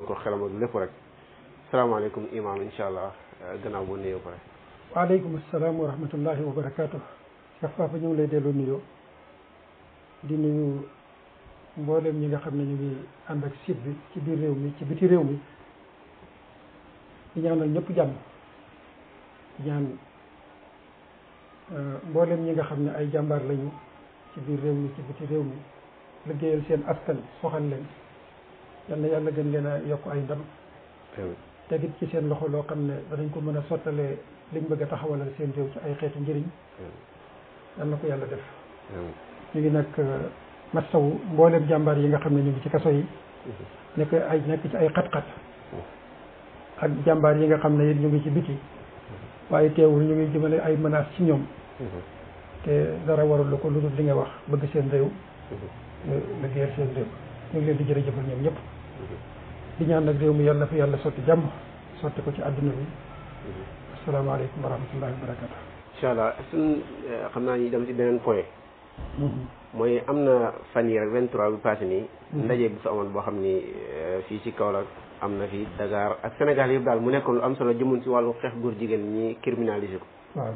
ko xelam ak lépp rek salaamaaleykum imam incha allah gannaaw boo nuyoo ko rek. waaleykum salaam wa rahmatullahi wa barakaatu. Cheikh Fafa ñu ngi lay delloo nuyoo di nuyu mboolem ñi nga xam ne ñu ngi ànd ak site bi ci biir réew mi ci biti réew mi di ñaanal ñëpp jàmm ñaan mboolem ñi nga xam ne ay jàmbaar lañu ci biir réew mi ci biti réew mi liggéeyal seen askan soxal leen yal na yàlla gën leen a yokk ay ndam tegit ci seen loxo loo xam ne danañ ko mën a sottalee liñ bëgg a taxawalal seen réew ci ay xeetu njëriñ yal na ko yàlla def ñu ngi nag masawu mboolem jàmbaar yi nga xam ne ñu ngi ci kaso yi nekk ci ay xat-xat ak jàmbaar yi nga xam ne it ñu ngi ci biti waaye teewul ñu ngi jëmale ay menaces ci ñoom te dara warul ko lu dul li nga wax bëgg seen réew liggéeyal seen réew ñu ngi leen di jërëjëfal ñoom ñëpp di ñaan nag réew mi yàlla na fa yàlla sotti jàmm sotti ko ci àdduna bi asalaamaaleykum wa rahmatullahi wa barakatu incha allah suñ xam naa ñu dem ci beneen point mooy am na fan yi rek 23 bi passé nii ndaje bu fa amoon boo xam ni fii ci Kaolack am na fi Dakar ak Sénégal yëpp daal mu nekkoon lu am solo jëmun ci wàllu xeex góor jigéen ñi criminalisé ko waaw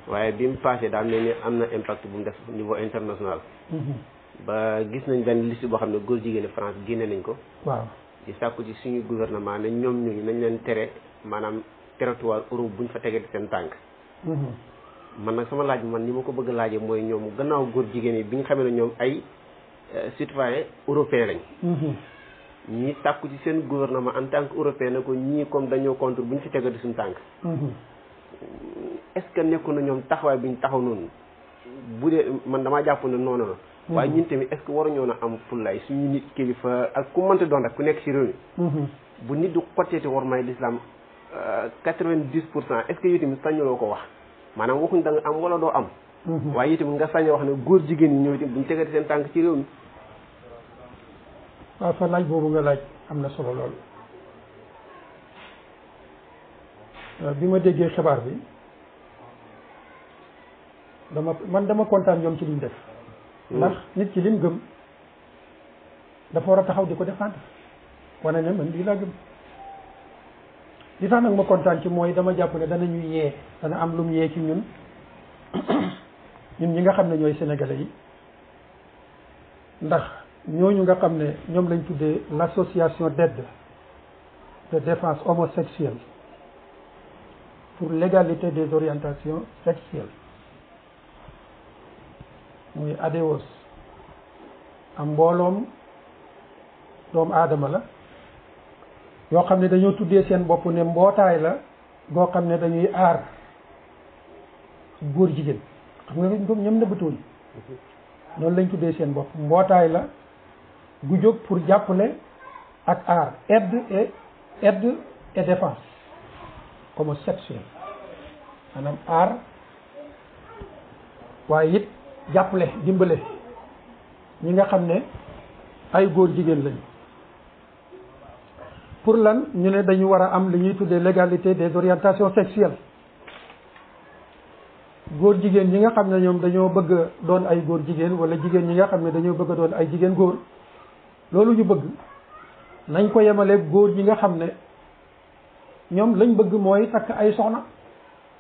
waaye bi mu passé daal ne ni am na impact bu mu def niveau international ba gis nañ benn liste boo xam ne góor jigéen France génne nañ ko waaw di sàkku ci suñu gouvernement ne ñoom ñooñu nañ leen tere maanaam territoire Europe buñ fa tegee seen tànk man nag sama laaj man ni ma ko bëgg a laajee mooy ñoom gannaaw góor jigéen yi bi ñu xamee ne ñoom ay citoyen européen lañ ñii sàkku ci seen gouvernement en tant que européen ne ko ñii comme dañoo contre bu ñu fi tegati suñu tànk est-ce que nekku na ñoom taxawaay bi ñu taxaw noonu bu dee man damaa jàpp ne noonu la waaye ñun tamit est-ce que waruñoo na am fullaay suñu nit kilifa ak ku mënta doon rek ku nekk ci réew mi bu nit du xotteeti war may l'islam 90% est-ce que yow tamit sañuloo ko wax maanaam waxuñ da nga am wala doo am waaye yow tamit nga sañ wax ne góor jigéen ñi ñëw tamit buñu tegati seen tànk ci réew mi waaw fa laaj boobu nga laaj am na solo lool bi ma déggee xibaar bi dama kontaan ñoom ci liñ def ndax nit ki lim gëm dafa war a taxaw di ko défendre wane ne man lii laa gëm li tax nag ma kontaan ci mooy dama jàpp ne danañu yee dana am lu mu yee ci ñun ñi nga xam ne ñooy sénégalais yi ndax ñooñu nga xam ne ñoom lañ tuddee l'association d'aide de défense homosexuelle pour l'égalité des orientations sexuelles muy ADOS am mbooloom doomu aadama la yoo xam ne dañoo tuddee seen bopp ne mbootaay la goo xam ne dañuy aar góor jigéen xam nga ñoom nëbbatuñ noonu lañ tuddee seen bopp mbootaay la gu jóg pour jàppale ak aar aide et défense homosexuelle maanaam aar waaye it jàppale dimbale ñi nga xam ne ay góor jigéen lañu pour lan ñu ne dañu war a am li ñuy tuddee l'égalité des orientations sexuelles góor jigéen ñi nga xam ne ñoom dañoo bëgg a doon ay góor jigéen wala jigéen ñi nga xam ne dañoo bëgg a doon ay jigéen góor loolu ñu bëgg nañ ko yemale góor ñi nga xam ne ñoom lañ bëgg mooy takk ay soxna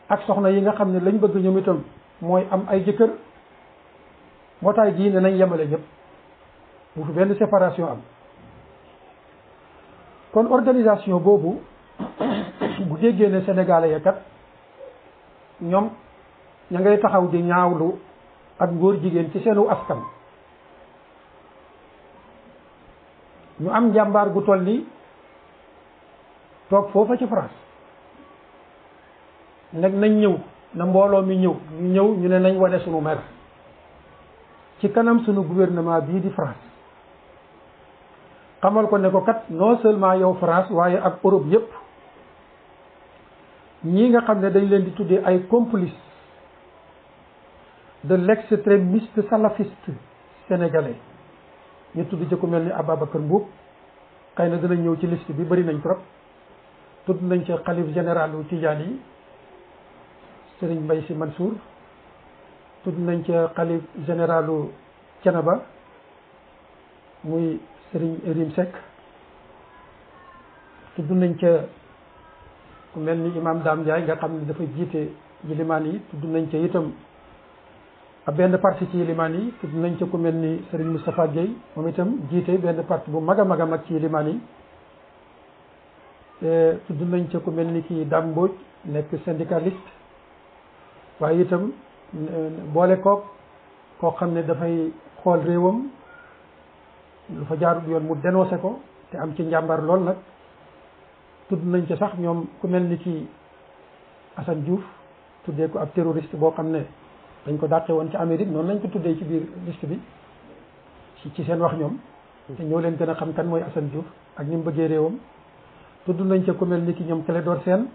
ak soxna yi nga xam ne lañ bëgg ñoom itam mooy am ay jëkkër mbootaay gii ne nañ yemale ñëpp bu fi benn séparation am kon organisation boobu bu déggee ne sénégalais ya kat ñoom ña ngay taxaw di ñaawlu ak góor jigéen ci seenu askan ñu am njàmbaar gu toll ni toog foofa ci France nag nañ ñëw na mbooloo mi ñëw ñu ne nañ wane sunu mer ci kanam sunu gouvernement bii di France xamal ko ne ko kat non seulement yow France waaye ak Europe yépp ñii nga xam ne dañ leen di tuddee ay complices de l'extrémiste salafiste sénégalais ñu tudd ci ku mel ni Ababacar Mboup xëy na dinañ ñëw ci liste bi bari nañ trop tudd nañ ci xalif général u Tijaan yi Serigne Mbaye Sy Mansour tudd nañ ci xalif général u Thiénaba muy Serigne Erim Seck tudd nañ ca ku mel ni imam Dame Ndiaye nga xam ne dafa jiite yilimaan yi. tudd nañ ca itam ab benn parti ci yilimaan yi. tudd nañ ca ku mel ni Serigne Moustapha Guèye moom itam jiite benn parti bu mag a mag a mag ci yilimaan yi. tudd nañ ca ku mel ni kii Dame Mbodj nekk syndicaliste waaye itam boole koo xam ne dafay xool réewam lu fa jaarul yoon mu dénoncé ko te am ci njàmbar lool nag. tudd nañ ca sax ñoom ku mel ni kii Assane Diouf tuddee ko ab terroriste boo xam ne dañ ko dàqe woon ci Amérique noonu lañ ko tuddee ci biir liste bi ci seen wax ñoom. te ñoo leen gën a xam kan mooy Assane Diouf ak ni mu bëggee réewam. tudd nañ ca ku mel ni ki ñoom Clédor Sène.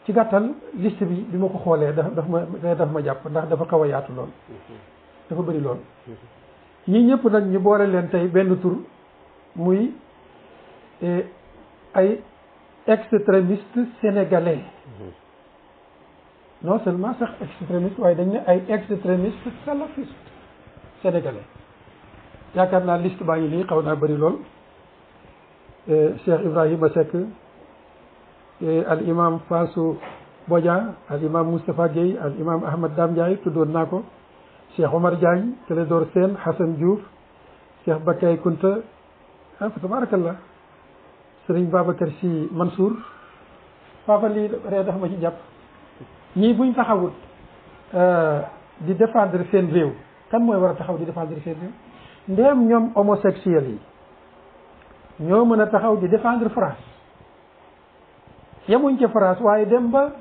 ci gàttal liste bi ma ko xoolee daf ma jàpp ndax dafa xaw a yaatu lool. dafa bëri lool. ñii ñëpp nag ñu boole leen tey benn tur muy ay extrémistes sénégalais. non seulement sax extrémistes waaye dañ ne ay extrémistes salafistes sénégalais. yaakaar naa liste baa ngi nii xaw naa bëri lool. Cheikh Ibrahima Seck al imam Fassou Bodian al imam Moustapha Guèye al imam Ahmad Dame Ndiaye tuddoon naa ko. Cheikh Omar Diagne Clédor Sène Hassan Diouf Cheikh Bakay Kunta fa tabarakallah Serigne Babacar Sy Mansour papa lii ree dafa ma ci jàpp. ñii buñ taxawut di défendre seen réew kan mooy war a taxaw di défendre seen réew. ndéem ñoom homosexuels yi ñoo mën a taxaw di défendre France yemuñ ca France waaye dem ba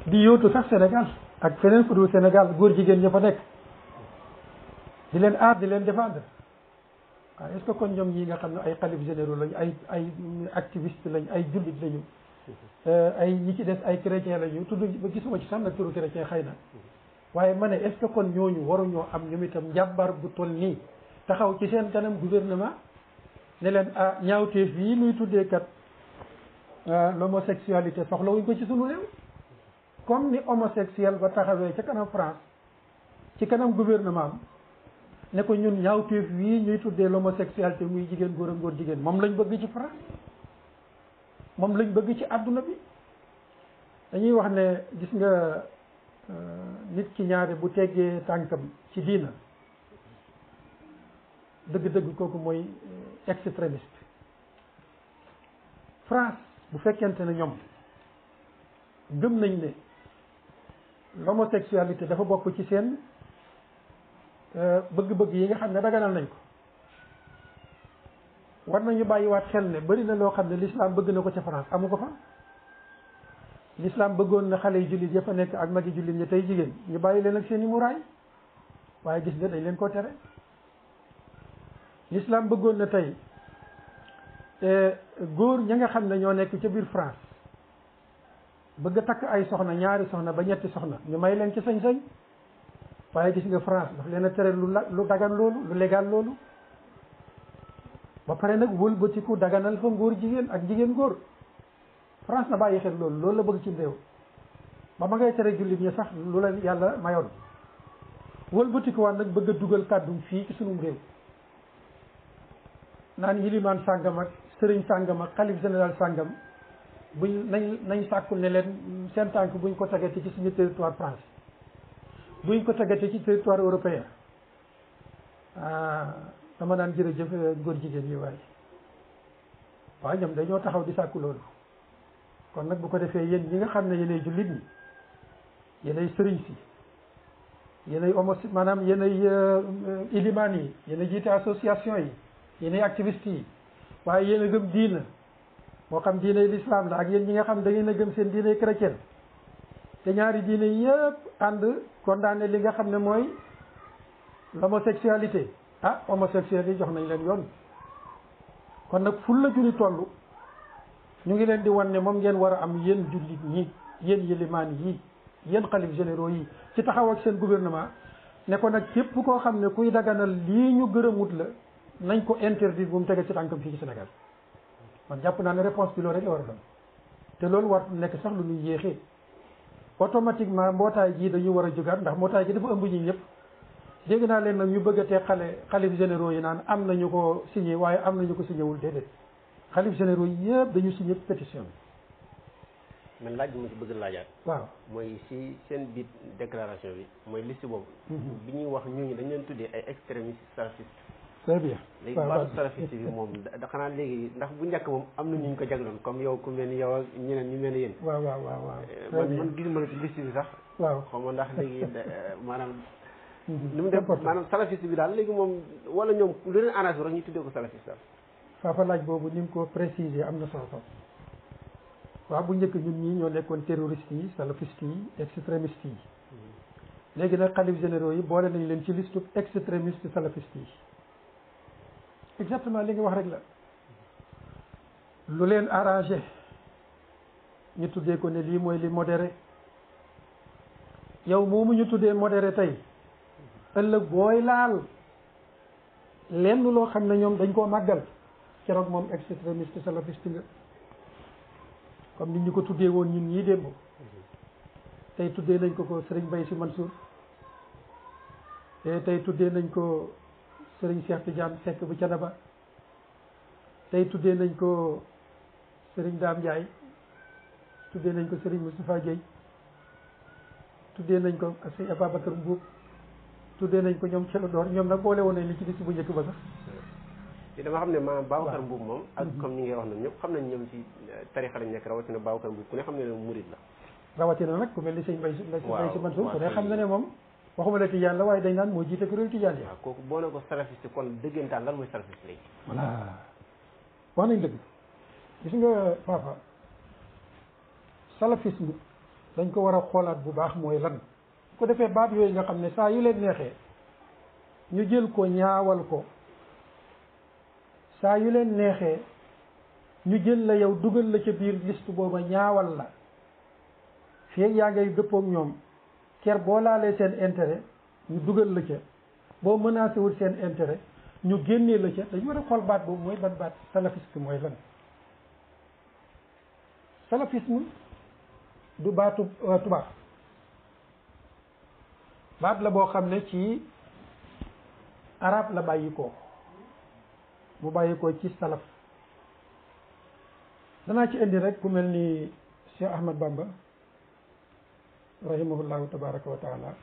di yóotu sax Sénégal ak feneen fu dul Sénégal góor jigéen ña fa nekk di leen aar di leen défendre waaw est-ce que kon ñoom ñi nga xam ne ay xalif généraux lañu ay activiste lañ ay jullit lañu ay ñi ci des ay chrétien lañu tudd ba gisuma ci sax nag turu chrétien xëy na waaye ma ne est-ce que kon ñooñu waruñoo am ñoom itam njàmbaar bu toll nii taxaw ci seen kanam gouvernement ne leen ñaawteef yi nuy tuddee kat l'homosexualité soxlawuñ ko ci sunu réew. comme ni homosexuel ba taxawee ca kanam France ci kanam gouvernement am ne ko ñun ñaawteef wii ñuy tuddee l'homosexualité muy jigéen góor ak góor jigéen moom lañ bëgg ci France moom lañ bëgg ci àdduna bi. dañuy wax ne gis nga nit ki ñaare bu teggee tànkam ci diina dëgg-dëgg kooku mooy extrémiste. France bu fekkente ne ñoom gëm nañ ne l'homosexualité dafa bokk ci seen bëgg-bëgg yi nga xam ne daganal nañ ko war nañu bàyyiwaat xel ne bari na loo xam ne l'islam bëgg na ko ca France amu ko fa. l'islam bëggoon na xale yu jullit ya fa nekk ak magi jullit ñi tey jigéen ñu bàyyi leen ak seen i muraay waaye gis nga dañ leen koo tere. l'islam bëggoon na tey góor ña nga xam ne ñoo nekk ca biir France bëgg a takk ay soxna ñaari soxna ba ñetti soxna ñu may leen ci sañ-sañ waaye gis nga France daf leen a tere lu dagan loolu lu légal loolu ba pare nag wëlbatiku daganal fa ngóor jigéen ak jigéen góor. France na bàyyi xel loolu la bëgg ci réew ba ma ngay tere jullit ñi sax lu leen yàlla mayoon wëlbatikuwaat nag bëgg a dugal kàddum fii ci sunum réew naan yilimaan sàngam ak sëriñ sàngam ak xalif général sàngam buñ nañ sàkku ne leen seen tànk buñ ko tegati ci suñu territoire France buñ ko tegati ci territoire européen dama naan jërëjëf góor jigéen yi waaye ñoom dañoo taxaw di sàkku loolu. kon nag bu ko defee yéen ñi nga xam ne yéenay jullit ñi yéenay sëriñ si yéenay maanaam yéenay ilimaan yi yéenay jiite association yi yéenay activiste yi waaye yéen a gëm diina moo xam diinay l'islam la ak yéen ñi nga xam da ngeen a gëm seen diinay chrétien te ñaari diine yëpp ànd condamné li nga xam ne mooy l'homosexualité homosexuels yi jox nañ leen yoon kon nag ful la juri toll ñu ngi leen di wan ne moom ngeen war a am yéen jullit ñi yéen yilimaan yi yéen xalif généraux yi ci taxaw ak seen gouvernement ne ko nag képp koo xam ne kuy daganal lii ñu gërëmut la nañ ko interdire bu mu tege ci tànkam fii ci Sénégal man jàpp naa ne réponse bi loolu rek la war a doon te loolu war nekk sax lu ñuy yéexee automatiquement mbootaay gii dañu war a jógaat ndax mbootaay gi dafa ëmb ñi ñëpp dégg naa leen nag ñu bëgg a tee xalif généraux yi naan am nañu ko signé waaye am nañu ko signé wul déedéet xalif généraux yëpp dañu signé pétition bi. man laaj bi ma ci bëgg laajaat. waaw mooy si seen biir déclaration bi mooy liste boobu. bi ñuy wax ñooñu dañ leen tuddee ay extrémistes salafistes. très bien. léegi baatu salafiste bi moom xanaa léegi ndax bu njëkk moom am na ñu ko jagloon comme yow ku mel ni yow ak ñeneen ñu mel ni yéen. waaw man gisuma la ci liste bi sax. waaw xaw ma ndax léegi maanaam. ni mu def maanaam salafiste bi daal léegi moom wala ñoom lu leen arrangé rek ñu tuddee ko salafiste daal. faafa laaj boobu ni mu ko préciser am na solo. waaw bu njëkk ñun ñii ñoo nekkoon terroristes yi salafistes yi extrémistes yi. léegi nag xalif généraux yi boole nañ leen ci liste extrémiste salafistes yi. exactement li nga wax rek la. lu leen arrangé ñu tuddee ko ne lii mooy li modéré. yow moomu ñu tuddee modéré tey ëllëg booy laal lenn loo xam ne ñoom dañ koo màggal keroog moom extrémiste salafiste nga comme nit ñu ko tuddee woon ñun ñii démb tey tuddee nañ ko Serigne Baye Sy Mansour tey tuddee nañ ko Serigne Cheikh Tidiane Seck bu Canaba tey tuddee nañ ko Serigne Dame Ndiaye tuddee nañ ko Serigne Moustapha Guèye tuddee nañ ko Serigne Ababacar Mbuub tuddee nañ ko ñoom Celo Door ñoom nag boole woon nañ li ci liste bu njëkk ba sax. te dama xam ne maanaam Babacar Mbuub moom ak comme ni ngay wax noonu ñëpp xam nañ ñoom ci tarixa lañ nekk rawatina Babacar Mbuub ku ne xam ne ne murid la. rawatina nag ku mel ni sëñ Baye Sy Mansour ku ne xam na ne moom waxuma la tijaan la waaye dañ naan moo jiite kuréel tijaan yi. waaw kooku boo ne ko salafiste kon dëggantaan lan mooy salafiste léegi. voilà wax nañ dëgg gis nga papa salafisme dañ ko war a xoolaat bu baax mooy lan ko defee baat yooyu nga xam ne saa yu leen neexee ñu jël ko ñaawal ko saa yu leen neexee ñu jël la yow dugal la ca biir liste booba ñaawal la fii yaa ngay dëppoog ñoom ker boo laalee seen intérêt ñu dugal la ca boo menacé wul seen intérêt ñu génnee la ca dañu war a xool baat boobu mooy ban baat salafisme mooy lan salafisme du baatu tubaab baat la boo xam ne ci arab la bàyyi ko mu bàyyi ko ci salaf danaa ci indi rek ku mel ni Cheikh Ahmad Bamba rahimahullahu tabaraka wa taala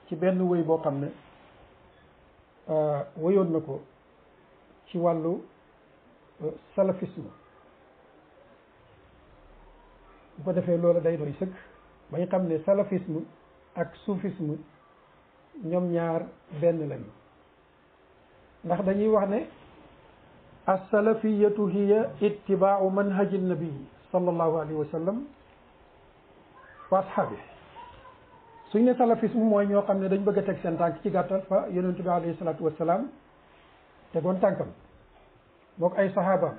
ci benn wëy boo xam ne wëyoon na ko ci wàllu salafisme bu ko defee loolu day doy sëkk bañ xam ne salafisme ak soufisme ñoom ñaar benn lañu ndax dañuy wax ne as-salafiyatu hiya ittibaau manhaji nabii sallallahu alayhi wa sallam wa ashaabi suñ ne salafisme mooy ñoo xam ne dañ bëgg a teg seen tànk ci gàttal fa yonentu bi alayhi salaatu wasalaam tegoon tànkam mook ay sahabaam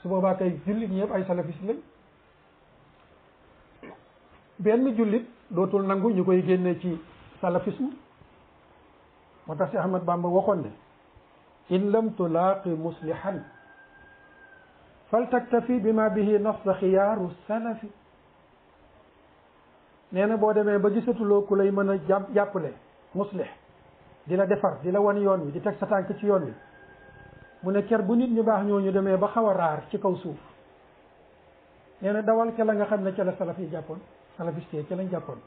su boobaa kay jullit ñëpp ay salafiste lañ benn jullit dootul nangu ñu koy génnee ci salafisme moo tax si Ahmad Bamba waxoon ne in lam tulaaqi muslihan fal taktafi bima bihi nafsa xiyaaru salafi nee na boo demee ba gisatuloo ku lay mën a jàppale muslih di la defar di la wan yoon wi di teg sa tànk ci yoon wi mu ne ker bu nit ñu baax ñooñu demee ba xaw a raar ci kaw suuf nee na dawal ca la nga xam ne ca la salaf yi jàppoon salafiste ca lañ jàppoon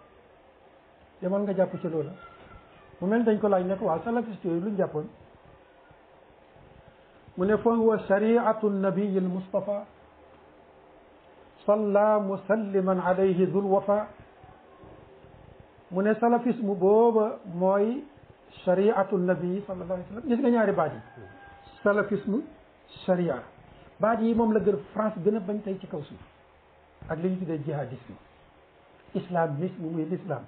demal nga jàpp ci loola mu mel dañ ko laaj ne ko waaw salafiste yooyu luñ jàppoon mu ne fa huwa shariatu nabiyi almustafa salla musalliman alayhi dul wafa mu ne salafisme booba mooy shariatu nabii sallallahu alayhi wa sallam gis nga ñaari baat yi salafisme sharia baat yi moom la gën France gën a bañ tey ci kaw suuf ak li ñu tuddee jihadisme islamisme muy l'islam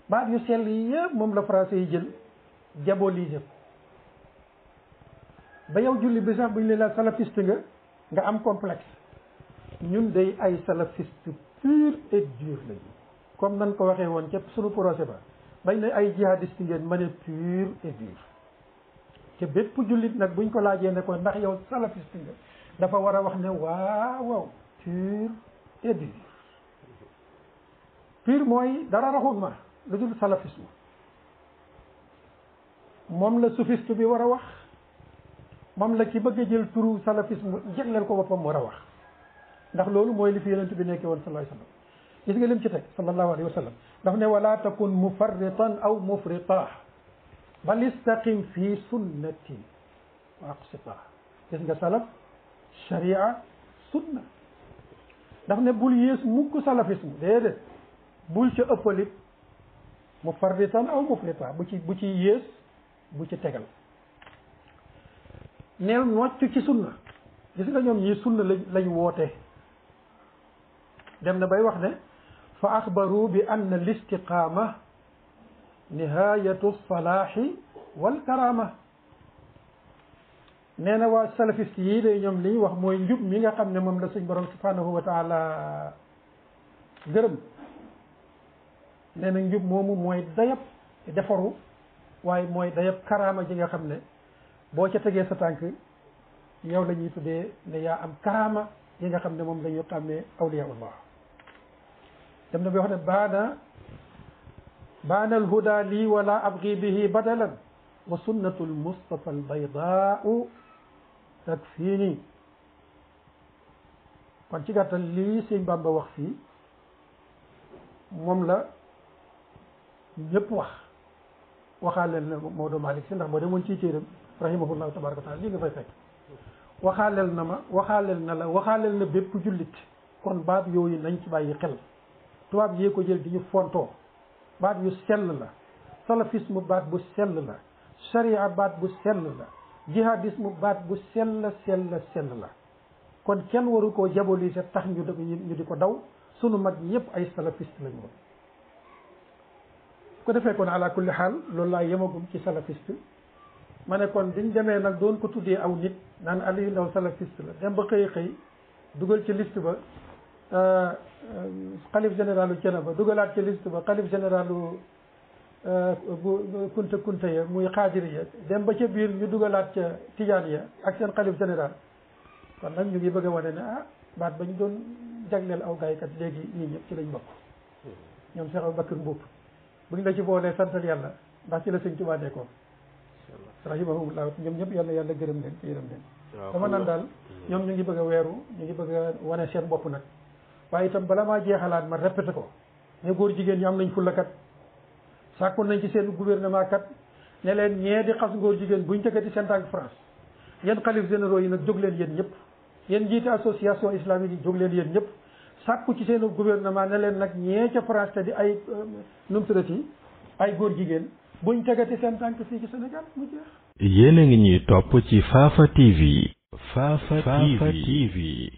baat yu sell yi yëpp moom la français yi jël diaboliser ko ba yow julli bi sax bu ñu la salafiste nga am complexe ñun day ay salafiste pur et dur lañu comme nan ko waxee woon ca sunu procès ba bañ ne ay jihadiste ngeen ma ne pur et dur te bépp jullit nag buñ ko laajee ne ko ndax yow salafiste nga dafa war a wax ne waaw pur et dur pur mooy dara raxul ma lu dul salafisme moom la soufiste bi war a wax moom la ki bëgg a jël turu salafisme jagleel ko boppam war a wax ndax loolu mooy li fi yonent bi nekkee woon sallallahu alayhi wa sallam gis nga lim ci teg sallallahu alayhi wa sallam daf ne wala takun mufarritan aw mufrita bal istaqim fi sunnati wa aqsita gis nga salaf sharia sunna daf ne bul yées mukk salafisme déedéet bul ca ëppalit mufarritan aw mufrita bu ci yées bu ci tegal neel nocc ci sunna gis nga ñoom ñii sunna lañ woote dem na bay wax ne fa axbaru bi anna listiqaama nihayatu salaahi wal karama nee na waa salafiste yii day ñoom li ñu wax mooy njub mi nga xam ne moom la suñ borom subhanahu wa taala gërëm nee na njub moomu mooy dayab defaru waaye mooy dayab karama ji nga xam ne boo ca tegee sa tànk yow la ñuy tuddee ne yaa am karama yi nga xam ne moom la ñu xàmmee awliyaullah dem na bi wax ne baana alhuda lii wala abgi bihi badalan wa sunnatu almustafa albaydaau takfini kon ci gàttal lii sëñ Bamba wax fii moom la ñëpp waxaaleel na Maodo Malick si ndax boo demoon ciy téeram rahimahullahu tabaraka wa taala lii nga fay fekk waxaaleel na ma waxaaleel na la waxaaleel na bépp jullit kon baat yooyu nañ ci bàyyi xel tubaab yee ko jël di ñu fontoo baat yu sell la salafisme baat bu sell la sharia baat bu sell la jihadisme baat bu sell la kon kenn waru koo diaboliser tax ñu di ko daw sunu mag ñëpp ay salafiste lañu woon ko defee kon ala kulli xaal loolu laa yemagum ci salafiste ma ne kon biñ demee nag doon ko tuddee aw nit naan Aliou Ndao salafiste la dem ba xëy dugal ci liste ba xalif généralu Thiénaba dugalaat ci liste ba xalif généralu bu kunta ya muy xaadir ya dem ba ca biir ñu dugalaat ca tijaan ya ak seen xalif général kon nag ñu ngi bëgg a wane ne baat ba ñu doon jagleel aw gaaykat léegi ñii ñëpp ci lañ bokk ñoom Cheikh Aboubacar Mboup buñ la ci boolee santal yàlla ndax ci la sëñ Tuubaa nekkoon rahimahullah ñoom ñëpp yàlla gërëm leen ci yërëm leen dama naan daal ñoom ñu ngi bëgg a weeru ñu ngi bëgg a wane seen bopp nag waaye itam bala maa jeexalaat ma répété ko ne góor jigéen ñi am nañ fullakat sàkkoon nañ ci seen gouvernement kat ne leen ñee di xas góor jigéen buñ tëkkati seen tànk France yéen xalif généraux yi nag jóg leen yéen ñëpp yéen jiite association islamique yi jóg leen yéen ñëpp sàkku ci seen gouvernement ne leen nag ñee ca France te di ay num tuddati ay góor jigéen buñ tegati seen tànk fii ci Sénégal mu jeex. yéen a ngi ñuy topp ci Fafa TV. Fafa TV.